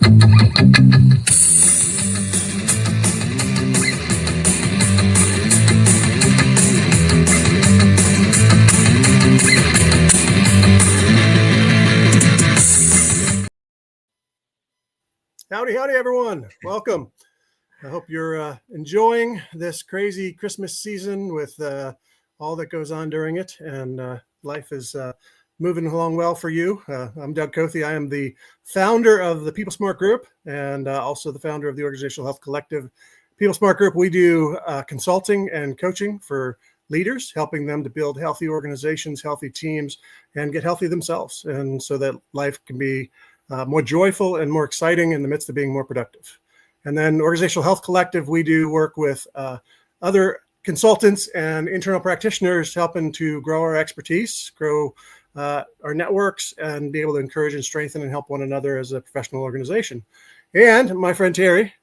Howdy, everyone. Welcome. I hope you're enjoying this crazy Christmas season with all that goes on during it, and life is moving along well for you. I'm Doug Cothey. I am the founder of the People Smart Group and also the founder of the Organizational Health Collective. People Smart Group, we do consulting and coaching for leaders, helping them to build healthy organizations, healthy teams, and get healthy themselves, and so that life can be more joyful and more exciting in the midst of being more productive. And then Organizational Health Collective, we do work with other consultants and internal practitioners helping to grow our expertise, grow our networks, and be able to encourage and strengthen and help one another as a professional organization. And my friend Terry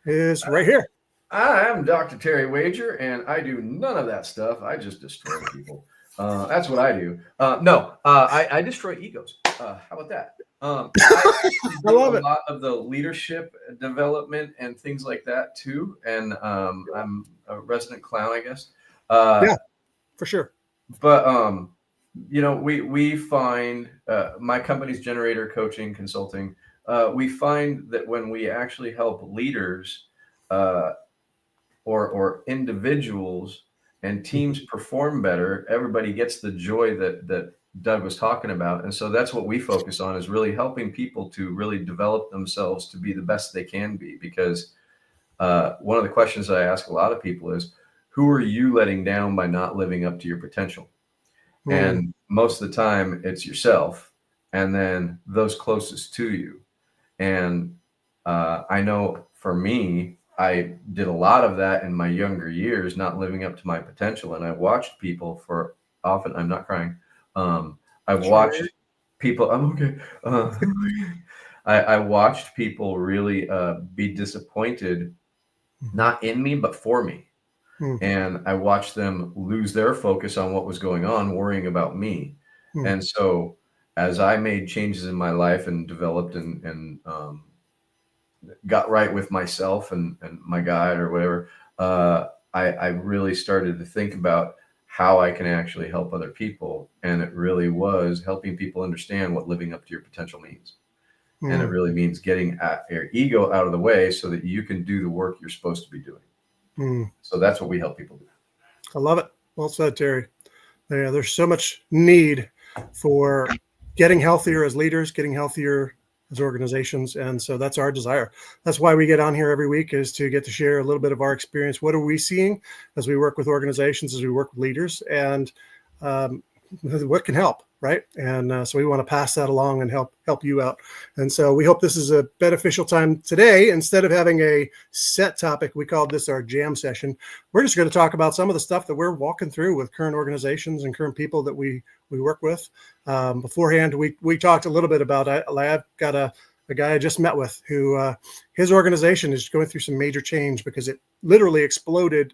is right here. I am Dr. Terry Wager, and I do none of that stuff. I just destroy people. That's what I do. I destroy egos. How about that? I love it. A lot of the leadership development and things like that too. And I'm a resident clown, I guess. Yeah, for sure. But we find my company's Generator Coaching Consulting. We find that when we actually help leaders or individuals and teams perform better, everybody gets the joy that Doug was talking about. And so that's what we focus on, is really helping people to really develop themselves to be the best they can be. Because one of the questions I ask a lot of people is, who are you letting down by not living up to your potential? And most of the time it's yourself, and then those closest to you. And I know for me, I did a lot of that in my younger years, not living up to my potential. And I watched people I'm not crying. I've watched people, I'm okay. I watched people really be disappointed, not in me, but for me. And I watched them lose their focus on what was going on, worrying about me. And so as I made changes in my life and developed and got right with myself and my guide or whatever, I really started to think about how I can actually help other people. And it really was helping people understand what living up to your potential means. And it really means getting your ego out of the way so that you can do the work you're supposed to be doing. So that's what we help people do. I love it. Well said, Terry. Yeah, there's so much need for getting healthier as leaders, getting healthier as organizations. And so that's our desire. That's why we get on here every week, is to get to share a little bit of our experience. What are we seeing as we work with organizations, as we work with leaders, and what can help, right? And so we want to pass that along and help you out. And so we hope this is a beneficial time today. Instead of having a set topic, we called this our jam session. We're just going to talk about some of the stuff that we're walking through with current organizations and current people that we work with. Beforehand, we talked a little bit about, I've got a guy I just met with who his organization is going through some major change because it literally exploded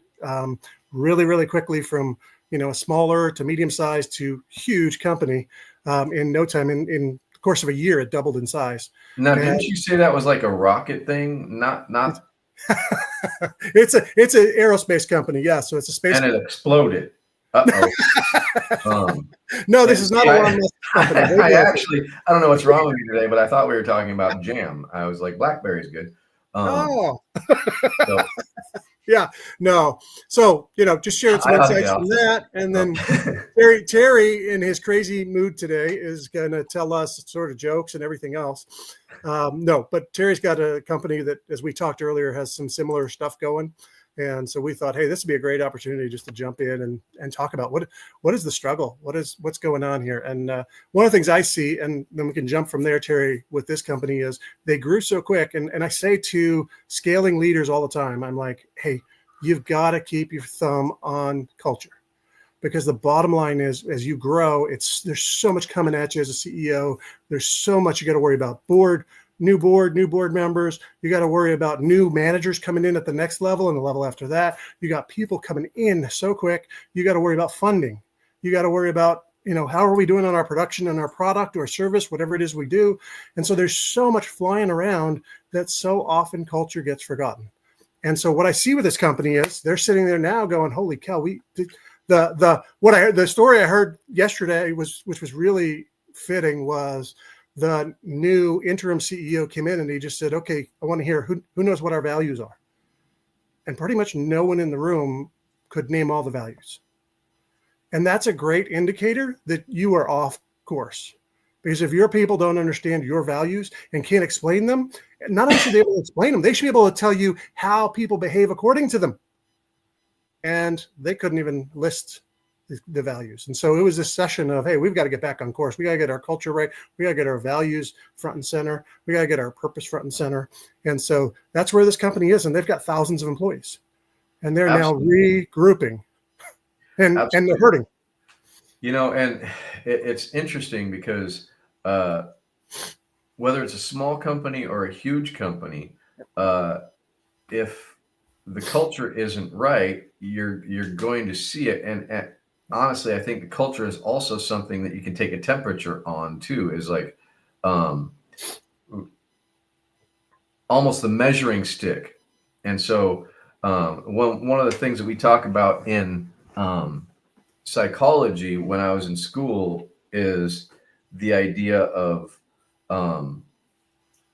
really, really quickly from a smaller to medium sized to huge company in no time. In the course of a year, it doubled in size. Now, didn't you say that was like a rocket thing? Not. It's an aerospace company. Yeah. So it's a space. And it exploded. Uh-oh. No, this is not a Elon Musk company. I don't know what's wrong with me today, but I thought we were talking about jam. I was like, BlackBerry's good. Yeah, no. So, just sharing some insights from that. And then Terry, in his crazy mood today, is going to tell us sort of jokes and everything else. No, but Terry's got a company that, as we talked earlier, has some similar stuff going. And so we thought, hey, this would be a great opportunity just to jump in and talk about what is the struggle? What's going on here? And one of the things I see, and then we can jump from there, Terry, with this company, is they grew so quick. And I say to scaling leaders all the time, I'm like, hey, you've got to keep your thumb on culture, because the bottom line is, as you grow, there's so much coming at you as a CEO. There's so much you got to worry about. New board members. You got to worry about new managers coming in at the next level and the level after that. You got people coming in so quick. You got to worry about funding. You got to worry about, how are we doing on our production and our product or service, whatever it is we do. And so there's so much flying around that so often culture gets forgotten. And so what I see with this company is they're sitting there now going, holy cow, the story I heard yesterday which was really fitting, was the new interim CEO came in and he just said, okay, I want to hear who knows what our values are. And pretty much no one in the room could name all the values. And that's a great indicator that you are off course. Because if your people don't understand your values and can't explain them, not only should they be able to explain them, they should be able to tell you how people behave according to them. And they couldn't even list the values. And so it was this session of, hey, we've got to get back on course. We got to get our culture right. We got to get our values front and center. We got to get our purpose front and center. And so that's where this company is. And they've got thousands of employees. And they're Absolutely. now regrouping. And they're hurting. And it's interesting because whether it's a small company or a huge company, if the culture isn't right, you're going to see it. And honestly, I think the culture is also something that you can take a temperature on too, is like almost the measuring stick. And so one of the things that we talk about in psychology when I was in school is the idea of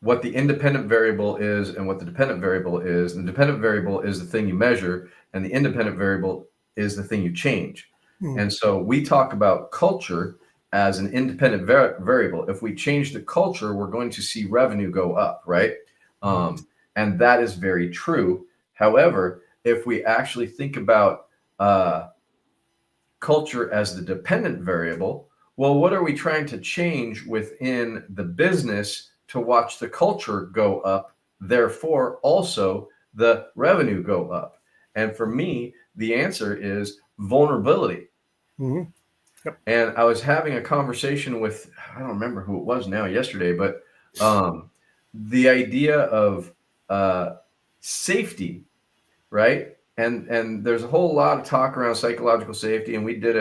what the independent variable is and what the dependent variable is. And the dependent variable is the thing you measure, and the independent variable is the thing you change. And so we talk about culture as an independent variable. If we change the culture, we're going to see revenue go up, right? And that is very true. However, if we actually think about culture as the dependent variable, well, what are we trying to change within the business to watch the culture go up, therefore also the revenue go up? And for me, the answer is vulnerability. Mm-hmm. Yep. And I was having a conversation with, I don't remember who it was now yesterday, but the idea of safety, right? And there's a whole lot of talk around psychological safety, and we did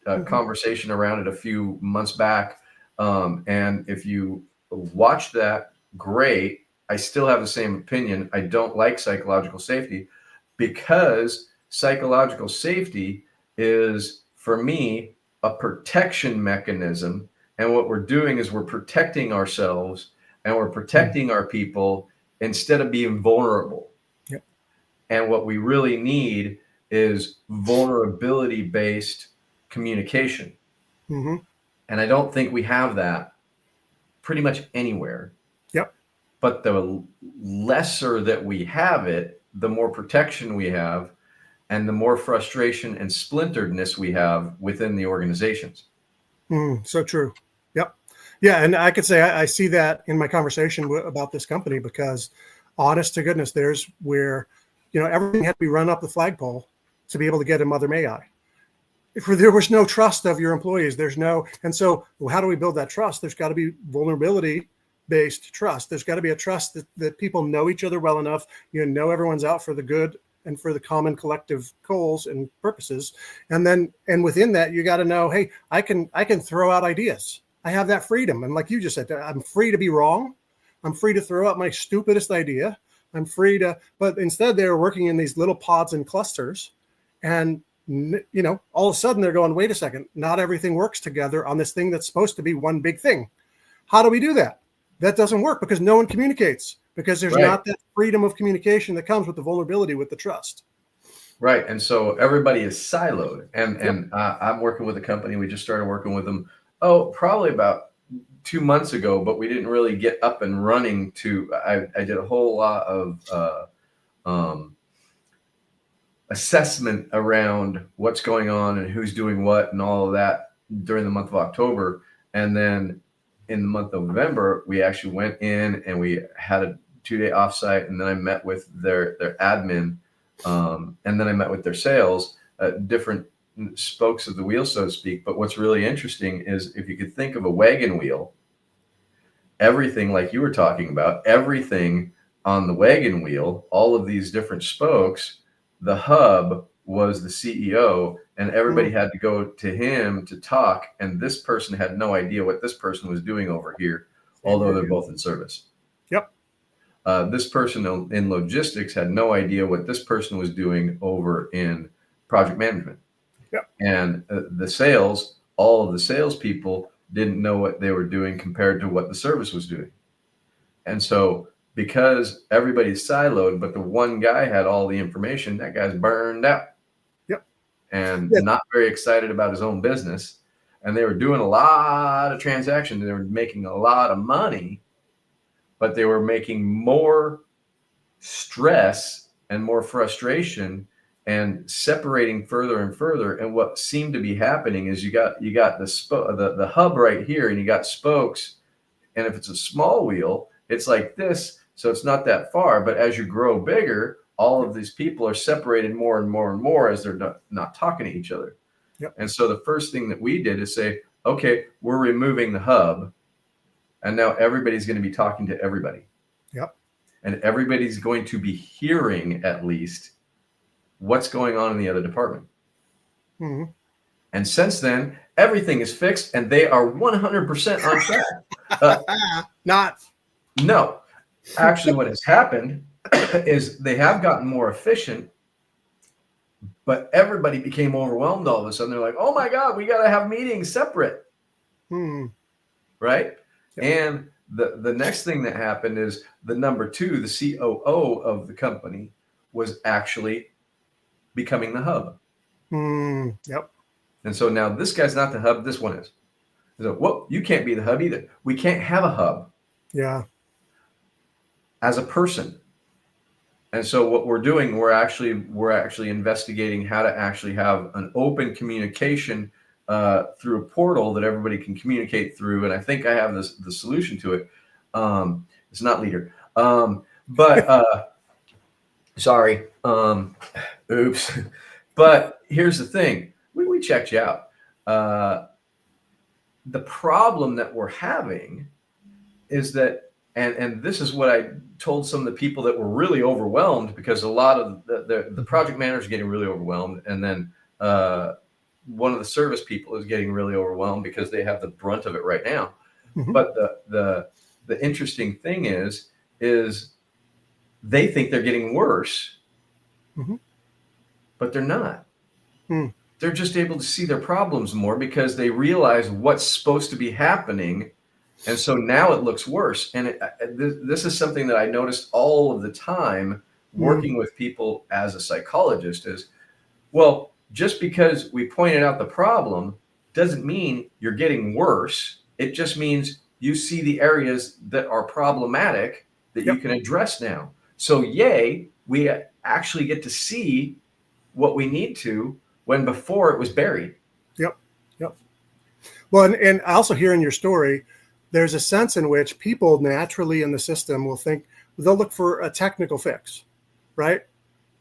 a conversation around it a few months back. And if you watch that, great. I still have the same opinion. I don't like psychological safety, because psychological safety is, for me, a protection mechanism. And what we're doing is we're protecting ourselves and we're protecting our people instead of being vulnerable. Yep. And what we really need is vulnerability-based communication. Mm-hmm. And I don't think we have that pretty much anywhere. Yep. But the lesser that we have it, the more protection we have, and the more frustration and splinteredness we have within the organizations. So true. Yep. Yeah. And I could say I see that in my conversation about this company, because honest to goodness, there's where, everything had to be run up the flagpole to be able to get a Mother May I. If there was no trust of your employees, and so how do we build that trust? There's got to be vulnerability-based trust. There's got to be a trust that people know each other well enough, everyone's out for the good and for the common collective goals and purposes. And within that, you got to know, hey, I can throw out ideas. I have that freedom. And like you just said, I'm free to be wrong. I'm free to throw out my stupidest idea. I'm free to, but instead they're working in these little pods and clusters. And, all of a sudden they're going, wait a second, not everything works together on this thing that's supposed to be one big thing. How do we do that? That doesn't work because no one communicates, because there's not that freedom of communication that comes with the vulnerability, with the trust. Right. And so everybody is siloed. And I'm working with a company. We just started working with them, probably about 2 months ago, but we didn't really get up and running I did a whole lot of assessment around what's going on and who's doing what and all of that during the month of October. And then in the month of November, we actually went in and we had a 2-day offsite, and then I met with their admin, and then I met with their sales, different spokes of the wheel, so to speak. But what's really interesting is, if you could think of a wagon wheel, everything like you were talking about, everything on the wagon wheel, all of these different spokes, the hub was the CEO, and everybody had to go to him to talk, and this person had no idea what this person was doing over here, although they're both in service. Yep. This person in logistics had no idea what this person was doing over in project management. Yep. And all of the salespeople didn't know what they were doing compared to what the service was doing. And so because everybody's siloed, but the one guy had all the information, that guy's burned out. Yep. And not very excited about his own business. And they were doing a lot of transactions. They were making a lot of money, but they were making more stress and more frustration and separating further and further. And what seemed to be happening is you got the hub right here, and you got spokes. And if it's a small wheel, it's like this. So it's not that far. But as you grow bigger, all of these people are separated more and more and more as they're not talking to each other. Yep. And so the first thing that we did is say, okay, we're removing the hub. And now everybody's going to be talking to everybody. Yep. And everybody's going to be hearing at least what's going on in the other department. Mm-hmm. And since then, everything is fixed and they are 100% on track. No. Actually, what has happened is they have gotten more efficient, but everybody became overwhelmed all of a sudden. They're like, oh my God, we got to have meetings separate. Right? Yeah. And the next thing that happened is the number 2, the COO of the company, was actually becoming the hub. Yep. And so now this guy's not the hub, this one is. So, well, you can't be the hub either. We can't have a hub. Yeah. As a person. And so what we're doing, we're actually investigating how to actually have an open communication through a portal that everybody can communicate through. And I think I have the solution to it. It's not leader. Sorry. Oops. But here's the thing. We checked you out. The problem that we're having is that, and this is what I told some of the people that were really overwhelmed, because a lot of the project managers are getting really overwhelmed. And then one of the service people is getting really overwhelmed because they have the brunt of it right now. Mm-hmm. But the interesting thing is they think they're getting worse, mm-hmm. but they're not. They're just able to see their problems more because they realize what's supposed to be happening. And so now it looks worse. And this is something that I noticed all of the time working with people as a psychologist is, well, just because we pointed out the problem doesn't mean you're getting worse. It just means you see the areas that are problematic that you can address now. So yay, we actually get to see what we need to when before it was buried. Yep. Well, and also here in your story, there's a sense in which people naturally in the system will think they'll look for a technical fix, right?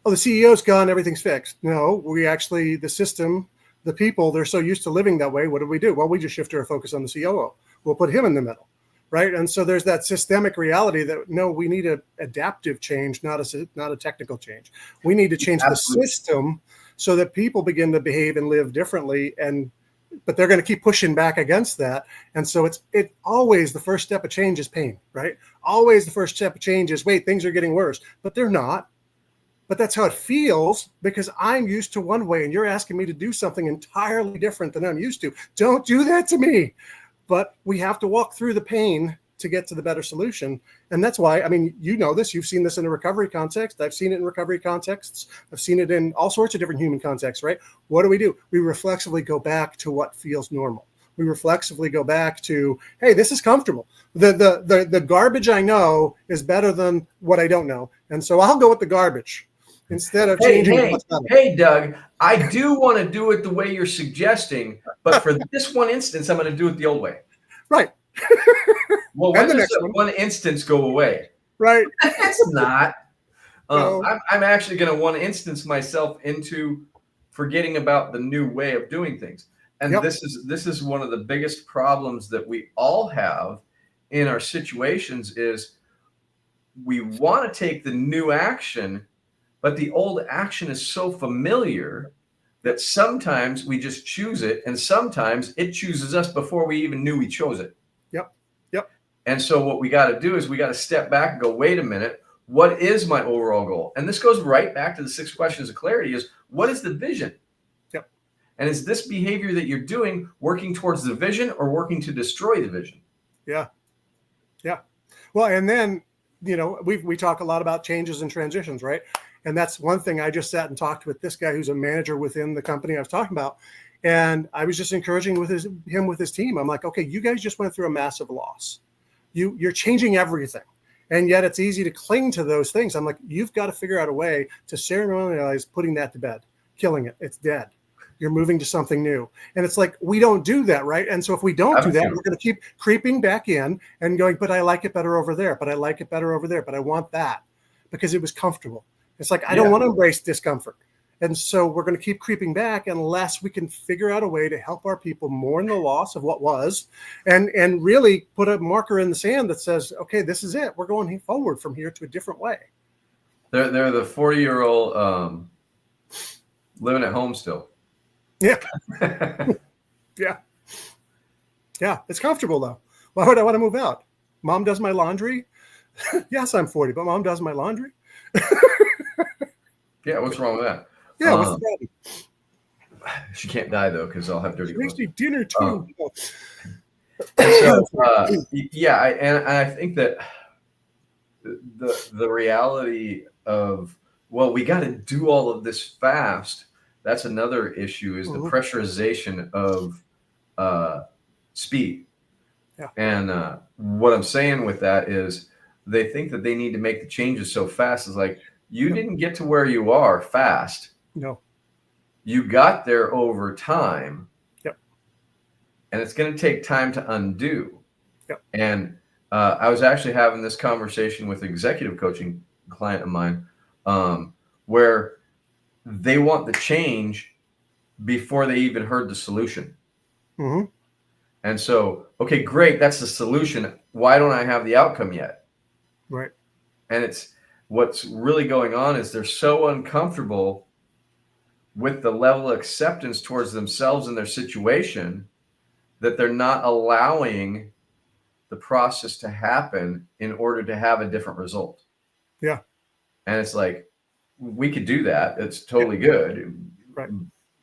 Oh, the CEO's gone, everything's fixed. No, the system, the people, they're so used to living that way. What do? Well, we just shifted our focus on the COO. We'll put him in the middle, right? And so there's that systemic reality that, no, we need an adaptive change, not a technical change. We need to change the system so that people begin to behave and live differently, but they're going to keep pushing back against that. And so it always, the first step of change is pain, right? Always the first step of change is, wait, things are getting worse, but they're not. But that's how it feels because I'm used to one way and you're asking me to do something entirely different than I'm used to. Don't do that to me. But we have to walk through the pain to get to the better solution. And that's why, I mean, you know this, you've seen this in a recovery context. I've seen it in recovery contexts. I've seen it in all sorts of different human contexts, right? What do? We reflexively go back to what feels normal. We reflexively go back to, hey, this is comfortable. The garbage I know is better than what I don't know. And so I'll go with the garbage instead of changing what's better. Hey, Doug, I do want to do it the way you're suggesting, but for this one instance, I'm going to do it the old way. Right. Well, when does that one instance go away? Right. It's not. No. I'm actually going to one instance myself into forgetting about the new way of doing things. And this is one of the biggest problems that we all have in our situations is we want to take the new action, But the old action is so familiar that sometimes we just choose it, and sometimes it chooses us before we even knew we chose it. Yep. Yep. And so what we got to do is we got to step back and go, wait a minute, what is my overall goal? And this goes right back to the 6 questions of clarity: is what is the vision? Yep. And is this behavior that you're doing working towards the vision or working to destroy the vision? Yeah. Yeah. Well, and then, we talk a lot about changes and transitions, right? And that's one thing. I just sat and talked with this guy who's a manager within the company I was talking about. And I was just encouraging him with his team. I'm like, okay, you guys just went through a massive loss. You're changing everything. And yet it's easy to cling to those things. I'm like, you've got to figure out a way to ceremonialize putting that to bed, killing it. It's dead. You're moving to something new. And it's like, we don't do that, right? And so if we don't do that, we're going to keep creeping back in and going, but I like it better over there, but I like it better over there, but I want that because it was comfortable. It's like, I don't want to embrace discomfort. And so we're going to keep creeping back unless we can figure out a way to help our people mourn the loss of what was and really put a marker in the sand that says, okay, this is it. We're going forward from here to a different way. They're the 40-year-old living at home still. Yeah. Yeah. Yeah. It's comfortable though. Why would I want to move out? Mom does my laundry. Yes, I'm 40, but mom does my laundry. Yeah. What's wrong with that? Yeah. What's the problem? She can't die though, because I'll have dirty clothes. Makes me dinner too. And so, yeah. I think that the reality of, well, we got to do all of this fast. That's another issue, is the pressurization of speed. Yeah. And what I'm saying with that is they think that they need to make the changes so fast. It's like, you didn't get to where you are fast. No. You got there over time. Yep. And it's going to take time to undo. Yep. And I was actually having this conversation with an executive coaching client of mine, where they want the change before they even heard the solution. Mm-hmm. And so, okay, great. That's the solution. Why don't I have the outcome yet? Right. And it's what's really going on is they're so uncomfortable with the level of acceptance towards themselves and their situation that they're not allowing the process to happen in order to have a different result. Yeah. And it's like, we could do that. It's totally good. Right.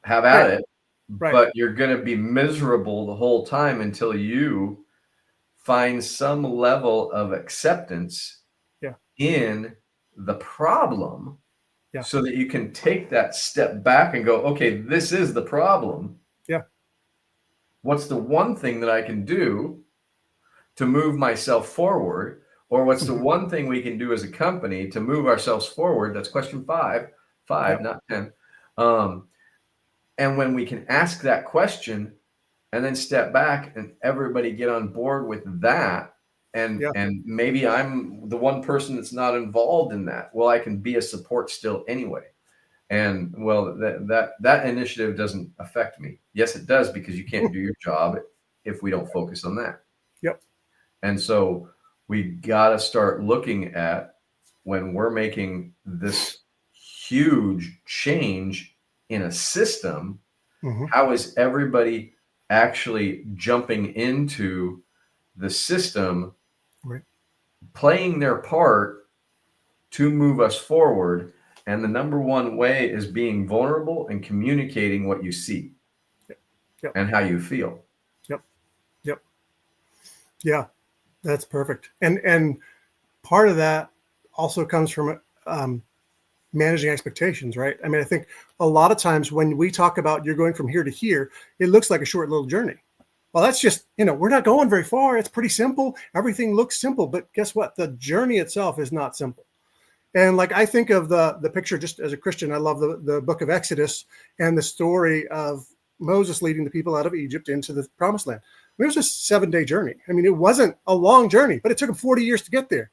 Have at it. Right. But you're going to be miserable the whole time until you find some level of acceptance in the problem, so that you can take that step back and go, okay, this is the problem. Yeah. What's the one thing that I can do to move myself forward? Or what's the one thing we can do as a company to move ourselves forward? That's question five, not 10. And when we can ask that question and then step back and everybody get on board with that, and maybe I'm the one person that's not involved in that. Well, I can be a support still anyway. And well, that initiative doesn't affect me. Yes, it does, because you can't do your job if we don't focus on that. Yep. And so we got to start looking at, when we're making this huge change in a system, how is everybody actually jumping into the system, playing their part to move us forward? And the number one way is being vulnerable and communicating what you see and how you feel. Yep. Yeah, that's perfect. And part of that also comes from managing expectations, right? I mean, I think a lot of times when we talk about you're going from here to here, it looks like a short little journey. Well, that's just, we're not going very far. It's pretty simple. Everything looks simple, but guess what? The journey itself is not simple. And like, I think of the picture, just as a Christian, I love the book of Exodus and the story of Moses leading the people out of Egypt into the promised land. It was a 7-day journey. I mean, it wasn't a long journey, but it took them 40 years to get there,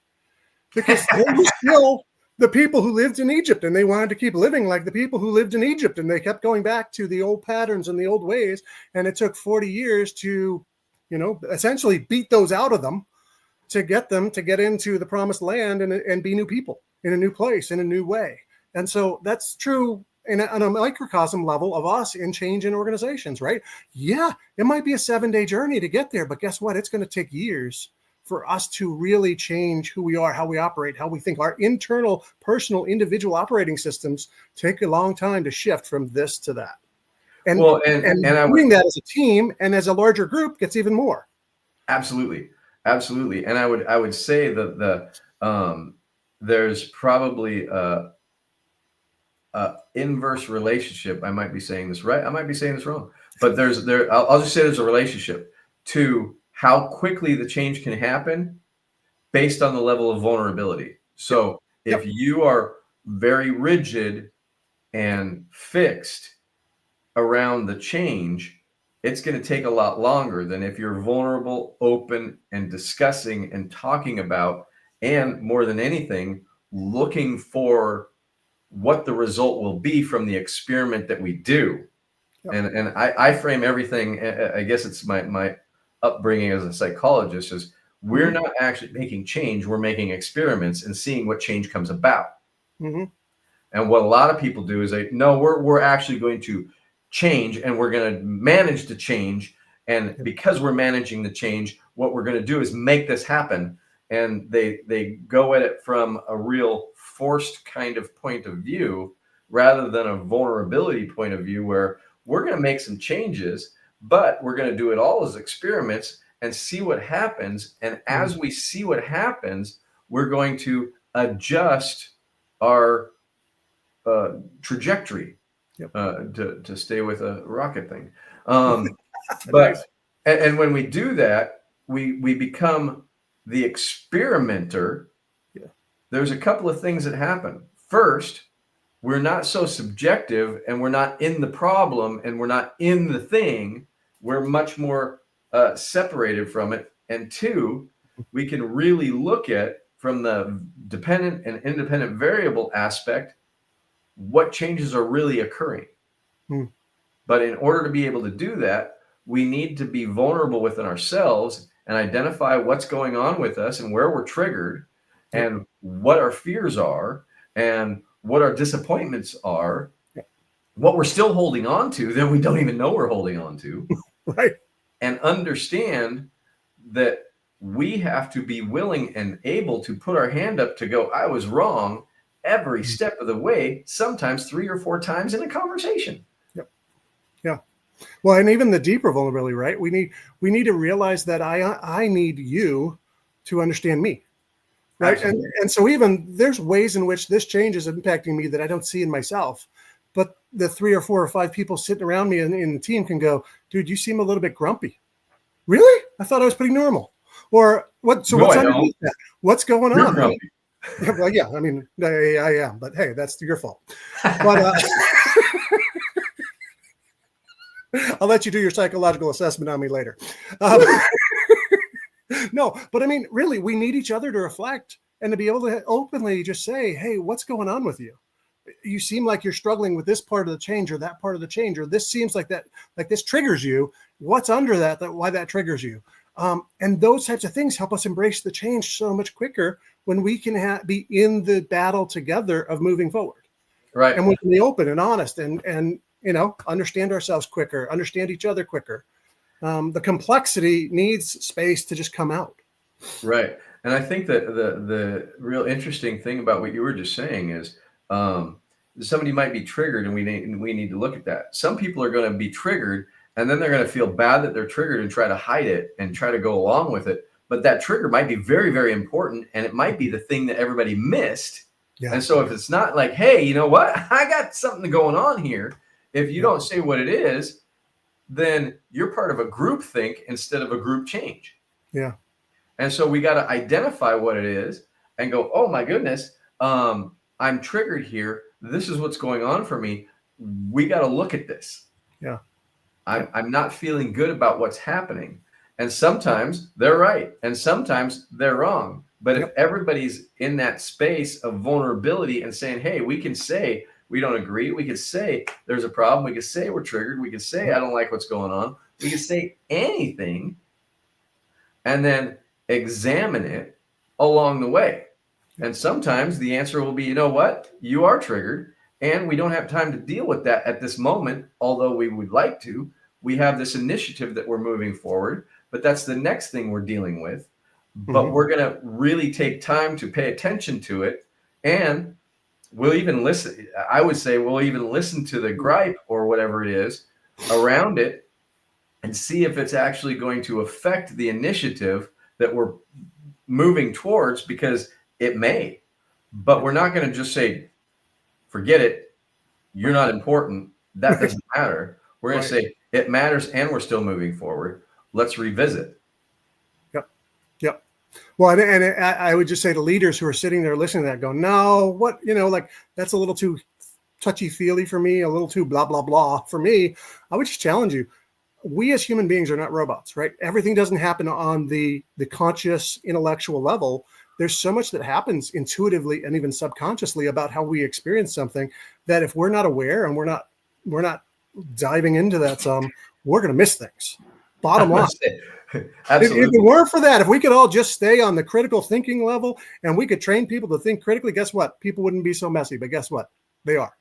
because they were still the people who lived in Egypt, and they wanted to keep living like the people who lived in Egypt. And they kept going back to the old patterns and the old ways. And it took 40 years to, essentially beat those out of them to get into the promised land and be new people in a new place, in a new way. And so that's true on a microcosm level of us in change in organizations, right? Yeah, it might be a 7-day journey to get there, but guess what? It's going to take years for us to really change who we are, how we operate, how we think. Our internal, personal, individual operating systems take a long time to shift from this to that. And, well, and I doing that as a team and as a larger group gets even more. Absolutely. And I would say that there's probably a inverse relationship. I might be saying this right. I might be saying this wrong, but I'll just say there's a relationship to how quickly the change can happen based on the level of vulnerability. So if you are very rigid and fixed around the change, it's going to take a lot longer than if you're vulnerable, open, and discussing and talking about, and more than anything, looking for what the result will be from the experiment that we do. Yep. And I frame everything, I guess it's my upbringing as a psychologist, is we're not actually making change, we're making experiments and seeing what change comes about. Mm-hmm. And what a lot of people do is we're actually going to change, and we're going to manage the change. And because we're managing the change, what we're going to do is make this happen. And they go at it from a real forced kind of point of view rather than a vulnerability point of view, where we're going to make some changes, but we're going to do it all as experiments and see what happens. And as we see what happens, we're going to adjust our trajectory. To stay with a rocket thing. But nice. and when we do that, we become the experimenter. Yeah. There's a couple of things that happen. First, we're not so subjective, and we're not in the problem, and we're not in the thing. We're much more separated from it. And two, we can really look at, from the dependent and independent variable aspect, what changes are really occurring. But in order to be able to do that, we need to be vulnerable within ourselves and identify what's going on with us and where we're triggered and what our fears are and what our disappointments are, what we're still holding on to that we don't even know we're holding on to. Right. And understand that we have to be willing and able to put our hand up to go, I was wrong, every step of the way, sometimes 3 or 4 times in a conversation. Yeah. Well, and even the deeper vulnerability, right? We need to realize that I need you to understand me. Right. And so even there's ways in which this change is impacting me that I don't see in myself. But the 3 or 4 or 5 people sitting around me in the team can go, dude, you seem a little bit grumpy. Really? I thought I was pretty normal. Or what? So what's underneath that? What's going on? Grumpy. Well, yeah, I mean, I am, but hey, that's your fault. But I'll let you do your psychological assessment on me later. No, but I mean, really, we need each other to reflect and to be able to openly just say, hey, what's going on with you? You seem like you're struggling with this part of the change or that part of the change, or this seems like this triggers you. What's under that why that triggers you? And those types of things help us embrace the change so much quicker when we can be in the battle together of moving forward. Right. And we can be open and honest and understand ourselves quicker, understand each other quicker. The complexity needs space to just come out. Right. And I think that the real interesting thing about what you were just saying is somebody might be triggered, and we need to look at that. Some people are going to be triggered, and then they're going to feel bad that they're triggered and try to hide it and try to go along with it. But that trigger might be very, very important, and it might be the thing that everybody missed. Yeah. And so if it's not like, hey, you know what? I got something going on here. If you don't say what it is, then you're part of a group think instead of a group change. Yeah. And so we got to identify what it is and go, oh my goodness, I'm triggered here. This is what's going on for me. We got to look at this. Yeah. I'm not feeling good about what's happening. And sometimes they're right. And sometimes they're wrong. But if everybody's in that space of vulnerability and saying, hey, we can say we don't agree. We can say there's a problem. We can say we're triggered. We can say I don't like what's going on. We can say anything and then examine it along the way. And sometimes the answer will be, you know what? You are triggered and we don't have time to deal with that at this moment, although we would like to. We have this initiative that we're moving forward, but that's the next thing we're dealing with. But we're going to really take time to pay attention to it. And we'll even listen. I would say we'll even listen to the gripe or whatever it is around it and see if it's actually going to affect the initiative that we're moving towards, because it may. But we're not going to just say, forget it, you're not important, that doesn't matter. We're going to say it matters and we're still moving forward. Let's revisit. Yep. Well, and I would just say to leaders who are sitting there listening to that go, no, what, like that's a little too touchy feely for me, a little too blah, blah, blah for me. I would just challenge you. We as human beings are not robots, right? Everything doesn't happen on the conscious intellectual level. There's so much that happens intuitively and even subconsciously about how we experience something that if we're not aware and we're not diving into that we're going to miss things. Bottom line. Absolutely. If it weren't for that, if we could all just stay on the critical thinking level and we could train people to think critically, guess what? People wouldn't be so messy, but guess what? They are.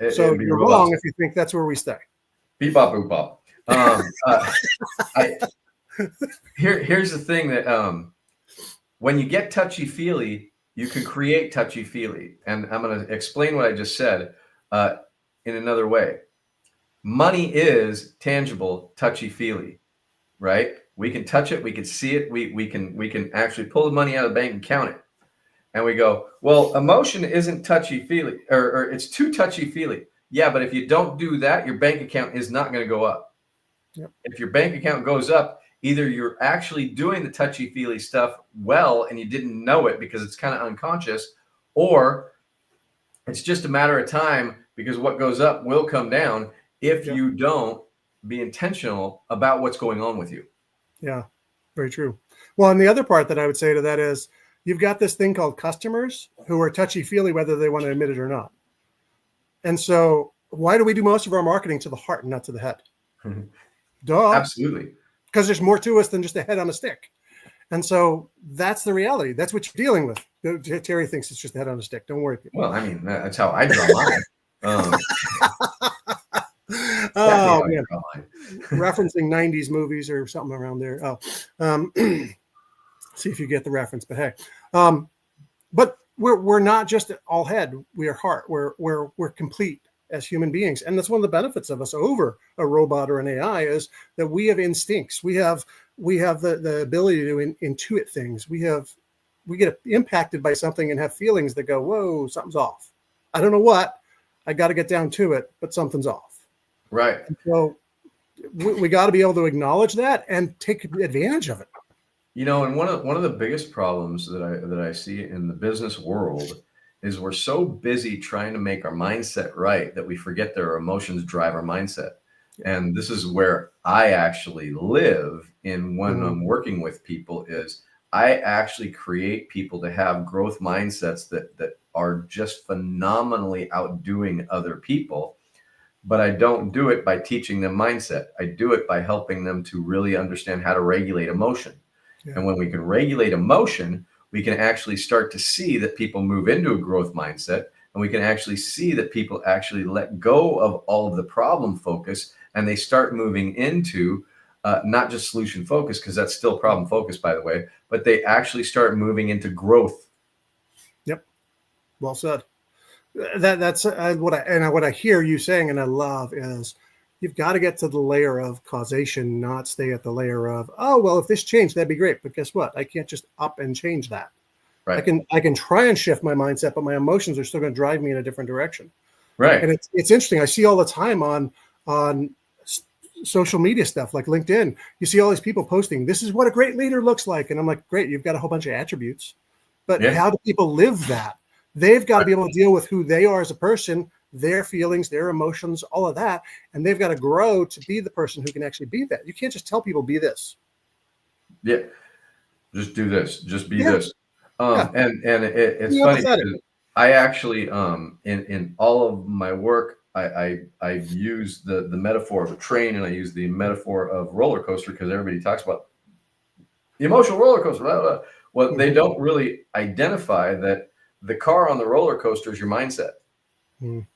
So you're wrong if you think that's where we stay. Beep bop boop bop. Here's the thing that when you get touchy-feely, you can create touchy-feely. And I'm going to explain what I just said in another way. Money is tangible, touchy-feely, right? We can touch it, we can see it, we can actually pull the money out of the bank and count it. And we go, well, emotion isn't touchy-feely, or it's too touchy-feely. Yeah, but if you don't do that, your bank account is not going to go up. Yep. If your bank account goes up, either you're actually doing the touchy-feely stuff well and you didn't know it because it's kind of unconscious, or it's just a matter of time because what goes up will come down if you don't be intentional about what's going on with you. Yeah, very true. Well, and the other part that I would say to that is you've got this thing called customers who are touchy-feely whether they want to admit it or not. And so why do we do most of our marketing to the heart and not to the head? Duh. Absolutely. Because there's more to us than just a head on a stick. And so that's the reality. That's what you're dealing with. Terry thinks it's just a head on a stick. Don't worry. People. Well, I mean, that's how I draw mine. Oh, man. Referencing 90s movies or something around there. See if you get the reference, but hey. But we're not just all head, we are heart. We're complete as human beings. And that's one of the benefits of us over a robot or an AI is that we have instincts. We have the ability to intuit things. We get impacted by something and have feelings that go, whoa, something's off. I don't know what. I got to get down to it, but something's off. Right. And so we got to be able to acknowledge that and take advantage of it. And one of the biggest problems that I see in the business world is we're so busy trying to make our mindset right that we forget that our emotions drive our mindset. And this is where I actually live in when I'm working with people is I actually create people to have growth mindsets that are just phenomenally outdoing other people. But I don't do it by teaching them mindset. I do it by helping them to really understand how to regulate emotion. Yeah. And when we can regulate emotion, we can actually start to see that people move into a growth mindset, and we can actually see that people actually let go of all of the problem focus and they start moving into not just solution focus, because that's still problem focus, by the way, but they actually start moving into growth. Yep. Well said. That's what I hear you saying, and I love is you've got to get to the layer of causation, not stay at the layer of, oh, well, if this changed, that'd be great. But guess what? I can't just up and change that. Right. I can try and shift my mindset, but my emotions are still going to drive me in a different direction. Right. And it's interesting. I see all the time on social media stuff like LinkedIn. You see all these people posting, this is what a great leader looks like. And I'm like, great, you've got a whole bunch of attributes. But how do people live that? They've got to be able to deal with who they are as a person, their feelings, their emotions, all of that. And they've got to grow to be the person who can actually be that. You can't just tell people be this. Yeah. Just do this. Just be this. And it's funny because I actually, in all of my work, I use the metaphor of a train and I use the metaphor of roller coaster because everybody talks about the emotional roller coaster. Blah, blah. Well, they don't really identify that The car on the roller coaster is your mindset. Mm.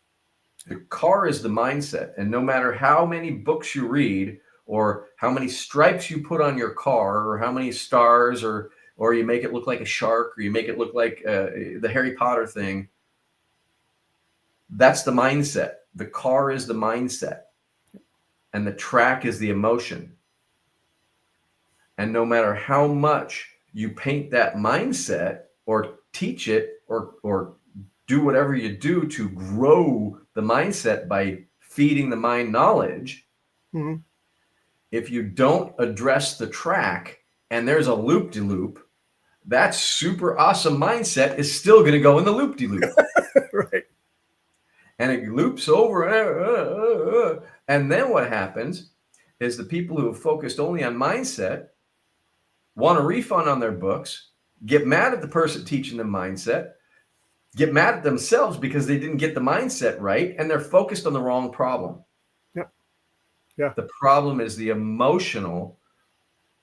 The car is the mindset. And no matter how many books you read, or how many stripes you put on your car, or how many stars, or you make it look like a shark, or you make it look like the Harry Potter thing, that's the mindset. The car is the mindset, and the track is the emotion. And no matter how much you paint that mindset or teach it or do whatever you do to grow the mindset by feeding the mind knowledge, Mm-hmm. if you don't address the track and there's a loop-de-loop, that super awesome mindset is still going to go in the loop-de-loop. Right. And it loops over. And then what happens is the people who have focused only on mindset want a refund on their books, get mad at the person teaching them mindset, get mad at themselves because they didn't get the mindset right, and they're focused on the wrong problem. Yep. Yeah. The problem is the emotional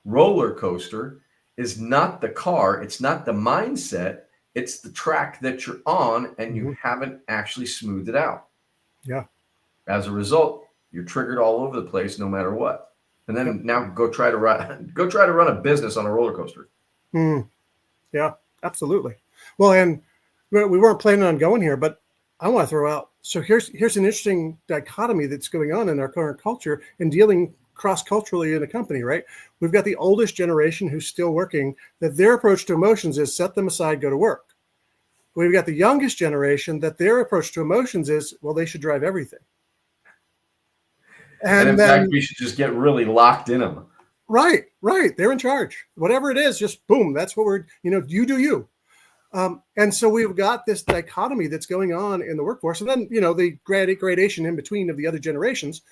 roller coaster is not the car, it's not the mindset, it's the track that you're on, and you haven't actually smoothed it out. Yeah. As a result, you're triggered all over the place no matter what. And then now go try to run a business on a roller coaster. Yeah, absolutely. Well, and we weren't planning on going here, but I want to throw out. So here's an interesting dichotomy that's going on in our current culture and dealing cross-culturally in a company, right? We've got the oldest generation who's still working, that their approach to emotions is set them aside, go to work. We've got the youngest generation that their approach to emotions is, well, they should drive everything. And in fact, we should just get really locked in them. Right. They're in charge. Whatever it is, just boom. That's what we're, you do you. And so we've got this dichotomy that's going on in the workforce. And then, the gradation in between of the other generations.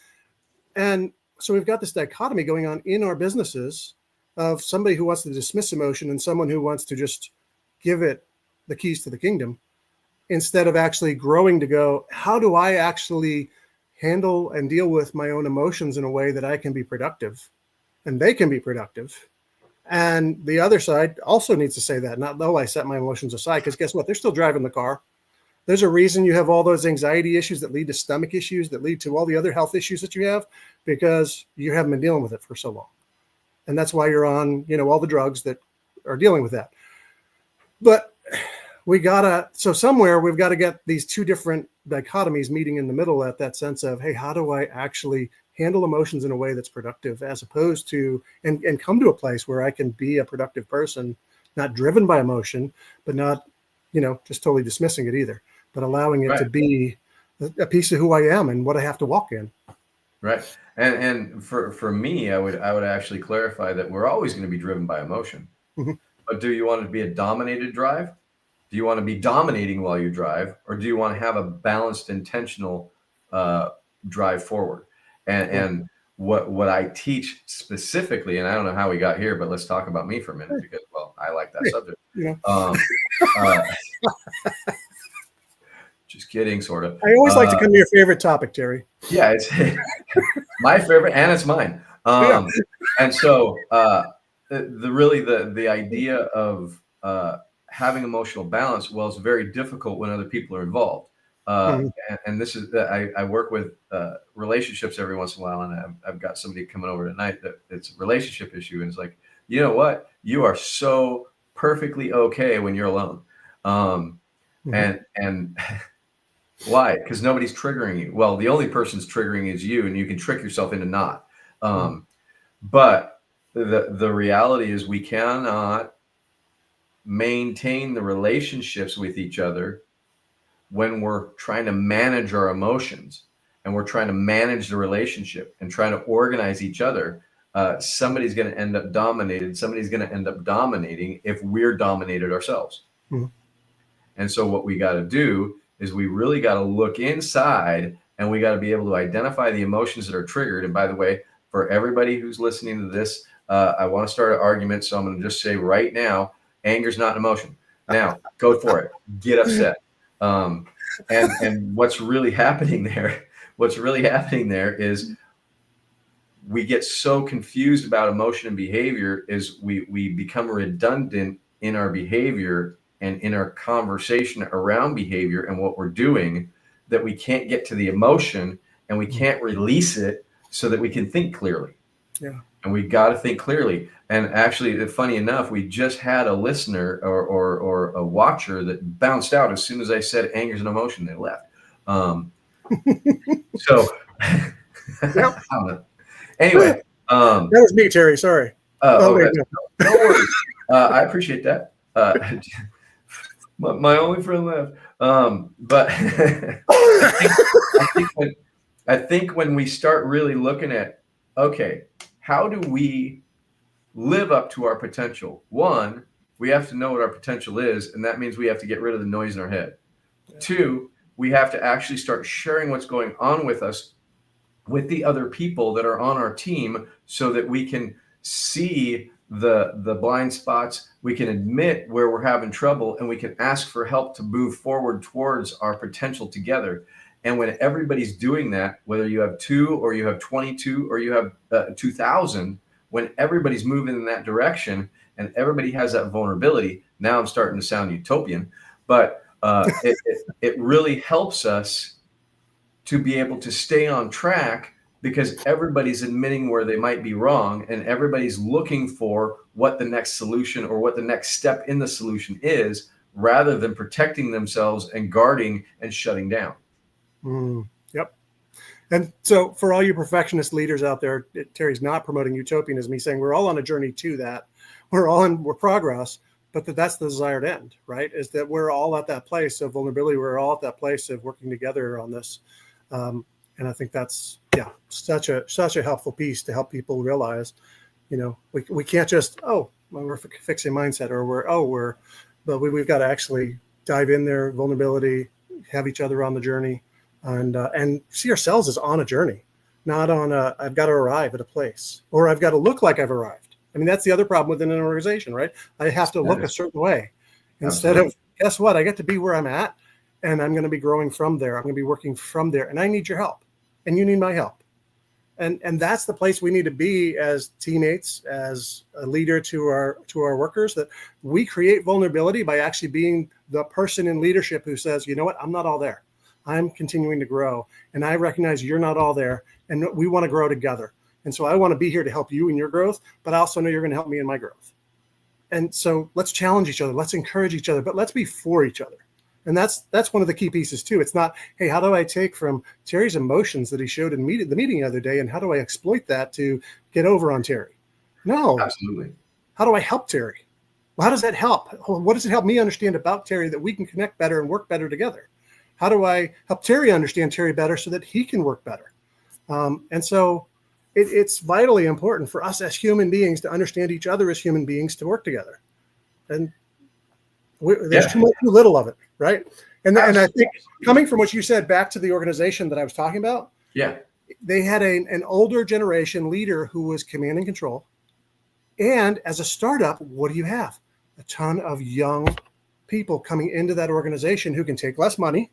And so we've got this dichotomy going on in our businesses of somebody who wants to dismiss emotion and someone who wants to just give it the keys to the kingdom, instead of actually growing to go, how do I actually handle and deal with my own emotions in a way that I can be productive and they can be productive? And the other side also needs to say that, not though I set my emotions aside, because guess what? They're still driving the car. There's a reason you have all those anxiety issues that lead to stomach issues, that lead to all the other health issues that you have, because you haven't been dealing with it for so long. And that's why you're on, all the drugs that are dealing with that. But somewhere we've got to get these two different dichotomies meeting in the middle at that sense of, hey, how do I actually handle emotions in a way that's productive, as opposed to, and come to a place where I can be a productive person, not driven by emotion, but not, just totally dismissing it either, but allowing it to be a piece of who I am and what I have to walk in. Right. And for me, I would actually clarify that we're always going to be driven by emotion. Mm-hmm. But do you want it to be a dominated drive? Do you want to be dominating while you drive, or do you want to have a balanced, intentional drive forward? And what I teach specifically, and I don't know how we got here, but let's talk about me for a minute, because, well, I like that subject. Yeah. Just kidding, sort of. I always like to come to your favorite topic, Terry. Yeah, it's my favorite, and it's mine. And so the idea of having emotional balance, well, it's very difficult when other people are involved. And this is, I work with relationships every once in a while, and I've got somebody coming over tonight that it's a relationship issue, and it's like, you know what? You are so perfectly okay when you're alone. And why? Because nobody's triggering you. Well, the only person's triggering is you, and you can trick yourself into not. But the reality is we cannot maintain the relationships with each other when we're trying to manage our emotions and we're trying to manage the relationship and trying to organize each other. Somebody's going to end up dominated. Somebody's going to end up dominating if we're dominated ourselves. And so what we got to do is we really got to look inside, and we got to be able to identify the emotions that are triggered. And by the way, for everybody who's listening to this, I want to start an argument. So I'm going to just say right now, anger is not an emotion. Now, go for it. Get upset. And what's really happening there is we get so confused about emotion and behavior is we become redundant in our behavior and in our conversation around behavior and what we're doing, that we can't get to the emotion and we can't release it so that we can think clearly. Yeah. And we got to think clearly. And actually, funny enough, we just had a listener or a watcher that bounced out as soon as I said anger is an emotion. They left. So, Yep. anyway, that was me, Terry. Sorry. Okay. Wait, No worries. I appreciate that. My only friend left. But I think when we start really looking at, okay, how do we live up to our potential? One, we have to know what our potential is, and that means we have to get rid of the noise in our head. Yeah. Two, we have to actually start sharing what's going on with us with the other people that are on our team so that we can see the blind spots, we can admit where we're having trouble, and we can ask for help to move forward towards our potential together. And when everybody's doing that, whether you have 2 or you have 22 or you have 2,000, when everybody's moving in that direction and everybody has that vulnerability, now I'm starting to sound utopian, but it really helps us to be able to stay on track because everybody's admitting where they might be wrong and everybody's looking for what the next solution or what the next step in the solution is, rather than protecting themselves and guarding and shutting down. Yep. And so for all you perfectionist leaders out there, Terry's not promoting utopianism. He's saying we're all on a journey to that. We're progress, but that's the desired end, right? Is that we're all at that place of vulnerability. We're all at that place of working together on this. And I think that's, such a helpful piece to help people realize, we can't just, we're fixing mindset but we've got to actually dive in there, vulnerability, have each other on the journey, and see ourselves as on a journey, not on I've got to arrive at a place or I've got to look like I've arrived. I mean, that's the other problem within an organization, right? I have to look a certain way instead of, guess what? I get to be where I'm at and I'm going to be growing from there. I'm going to be working from there and I need your help and you need my help. And that's the place we need to be as teammates, as a leader to our workers, that we create vulnerability by actually being the person in leadership who says, you know what, I'm not all there. I'm continuing to grow. And I recognize you're not all there. And we want to grow together. And so I want to be here to help you in your growth, but I also know you're going to help me in my growth. And so let's challenge each other. Let's encourage each other, but let's be for each other. And that's one of the key pieces too. It's not, hey, how do I take from Terry's emotions that he showed in the meeting the other day, and how do I exploit that to get over on Terry? No. Absolutely. How do I help Terry? Well, how does that help? What does it help me understand about Terry that we can connect better and work better together? How do I help Terry understand Terry better so that he can work better? And so it's vitally important for us as human beings to understand each other as human beings to work together. And there's too little of it, right? And I think coming from what you said back to the organization that I was talking about, they had an older generation leader who was command and control. And as a startup, what do you have? A ton of young people coming into that organization who can take less money,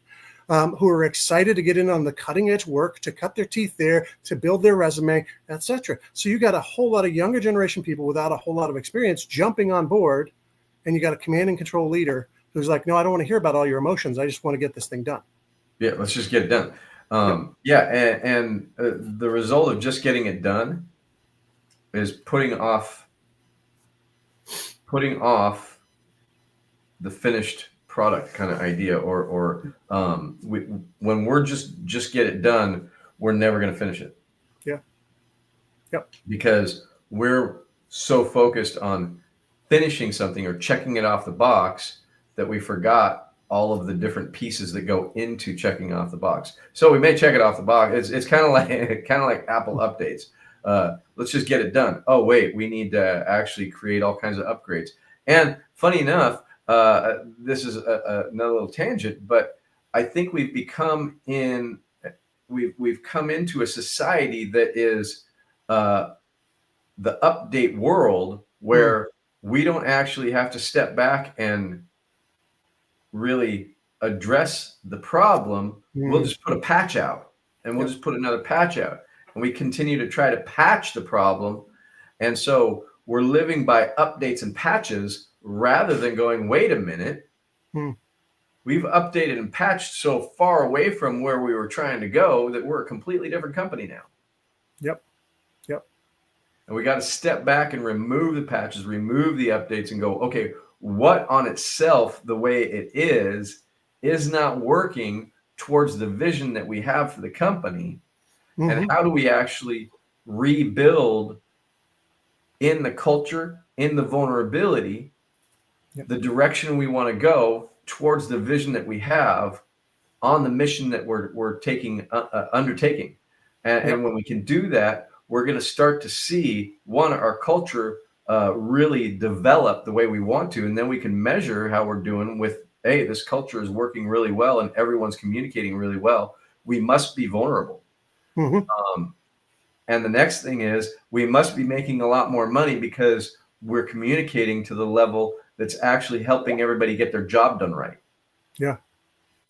who are excited to get in on the cutting edge work, to cut their teeth there, to build their resume, etc. So you got a whole lot of younger generation people without a whole lot of experience jumping on board. And you got a command and control leader who's like, no, I don't want to hear about all your emotions. I just want to get this thing done. Yeah, let's just get it done. And the result of just getting it done is putting off the finished product kind of idea, or when we're just get it done, we're never going to finish it. Yeah. Yep. Because we're so focused on finishing something or checking it off the box that we forgot all of the different pieces that go into checking off the box. So we may check it off the box. It's kind of like Apple updates. Let's just get it done. Oh wait, we need to actually create all kinds of upgrades. And funny enough, this is another little tangent, but I think we've come into a society that is the update world where we don't actually have to step back and really address the problem. We'll just put a patch out and we'll just put another patch out. And we continue to try to patch the problem. And so we're living by updates and patches rather than going, wait a minute, We've updated and patched so far away from where we were trying to go that we're a completely different company now. Yep. And we got to step back and remove the patches, remove the updates, and go, okay, what on itself, the way it is not working towards the vision that we have for the company. And how do we actually rebuild in the culture, in the vulnerability, the direction we want to go towards the vision that we have on the mission that we're undertaking. And when we can do that, we're going to start to see our culture really develop the way we want to. And then we can measure how we're doing with, hey, this culture is working really well and everyone's communicating really well. We must be vulnerable. And the next thing is we must be making a lot more money because we're communicating to the level that's actually helping everybody get their job done right. Yeah.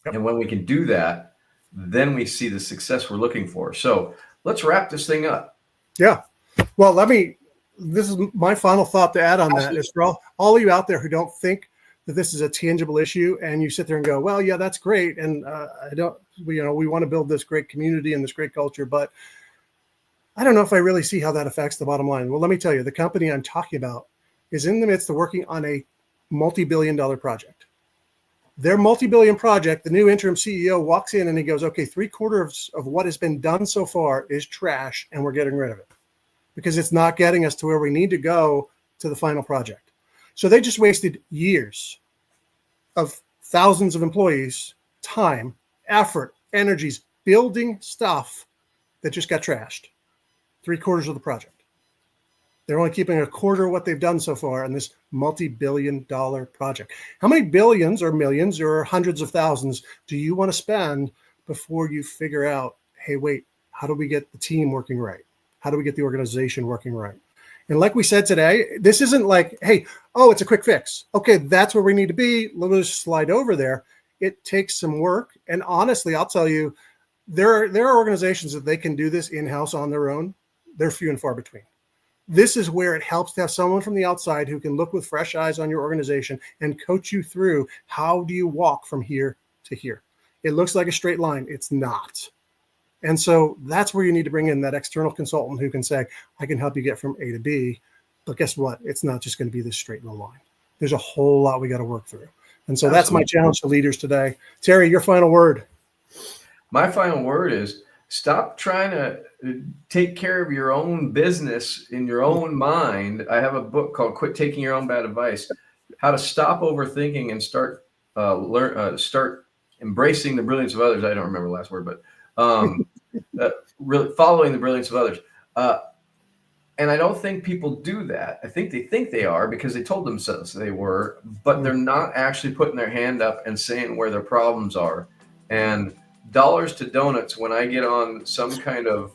Yep. And when we can do that, then we see the success we're looking for. So let's wrap this thing up. Yeah. Well, this is my final thought to add on that is for all of you out there who don't think that this is a tangible issue and you sit there and go, well, yeah, that's great. And we want to build this great community and this great culture, but I don't know if I really see how that affects the bottom line. Well, let me tell you, the company I'm talking about is in the midst of working on a multi-billion-dollar project. Their multi-billion project, the new interim CEO walks in and he goes, okay, 3/4 of what has been done so far is trash and we're getting rid of it because it's not getting us to where we need to go to the final project. So they just wasted years of thousands of employees, time, effort, energies, building stuff that just got trashed. 3/4 of the project. They're only keeping 1/4 of what they've done so far in this multi-billion-dollar project. How many billions or millions or hundreds of thousands do you want to spend before you figure out, hey, wait, how do we get the team working right? How do we get the organization working right? And like we said today, this isn't like, hey, it's a quick fix. Okay, that's where we need to be. Let's slide over there. It takes some work. And honestly, I'll tell you, there are organizations that they can do this in-house on their own. They're few and far between. This is where it helps to have someone from the outside who can look with fresh eyes on your organization and coach you through how do you walk from here to here. It looks like a straight line. It's not. And so that's where you need to bring in that external consultant who can say, I can help you get from A to B. But guess what? It's not just going to be this straight in a line. There's a whole lot we got to work through. And so that's my challenge to leaders today. Terry, your final word. My final word is stop trying to take care of your own business in your own mind. I have a book called Quit Taking Your Own Bad Advice, how to stop overthinking and start embracing the brilliance of others. I don't remember the last word, but really following the brilliance of others. And I don't think people do that. I think they are because they told themselves they were, but they're not actually putting their hand up and saying where their problems are. And dollars to donuts, when I get on some kind of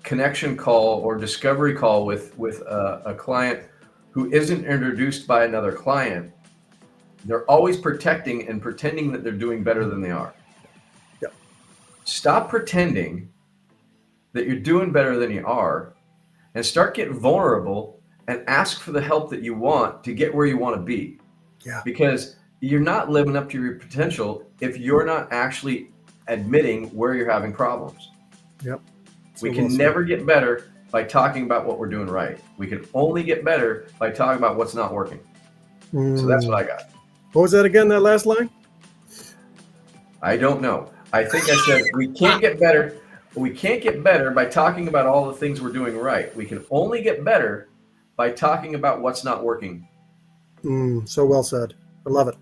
connection call or discovery call with a client who isn't introduced by another client, they're always protecting and pretending that they're doing better than they are. Yep. Stop pretending that you're doing better than you are and start getting vulnerable and ask for the help that you want to get where you want to be. Yeah. Because you're not living up to your potential if you're not actually admitting where you're having problems. Yep. We can never get better by talking about what we're doing right. We can only get better by talking about what's not working. So that's what I got. What was that again, that last line? I don't know. I think I said we can't get better. We can't get better by talking about all the things we're doing right. We can only get better by talking about what's not working. So well said. I love it.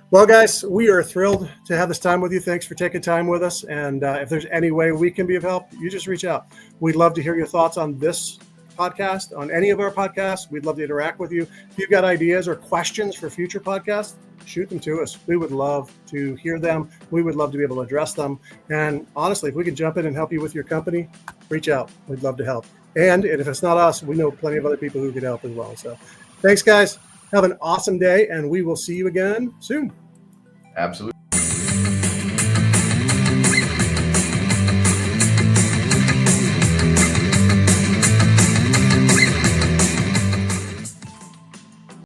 Well, guys, we are thrilled to have this time with you. Thanks for taking time with us. And if there's any way we can be of help, you just reach out. We'd love to hear your thoughts on this podcast, on any of our podcasts. We'd love to interact with you. If you've got ideas or questions for future podcasts, shoot them to us. We would love to hear them. We would love to be able to address them. And honestly, if we can jump in and help you with your company, reach out. We'd love to help. And if it's not us, we know plenty of other people who could help as well. So thanks, guys. Have an awesome day, and we will see you again soon. Absolutely.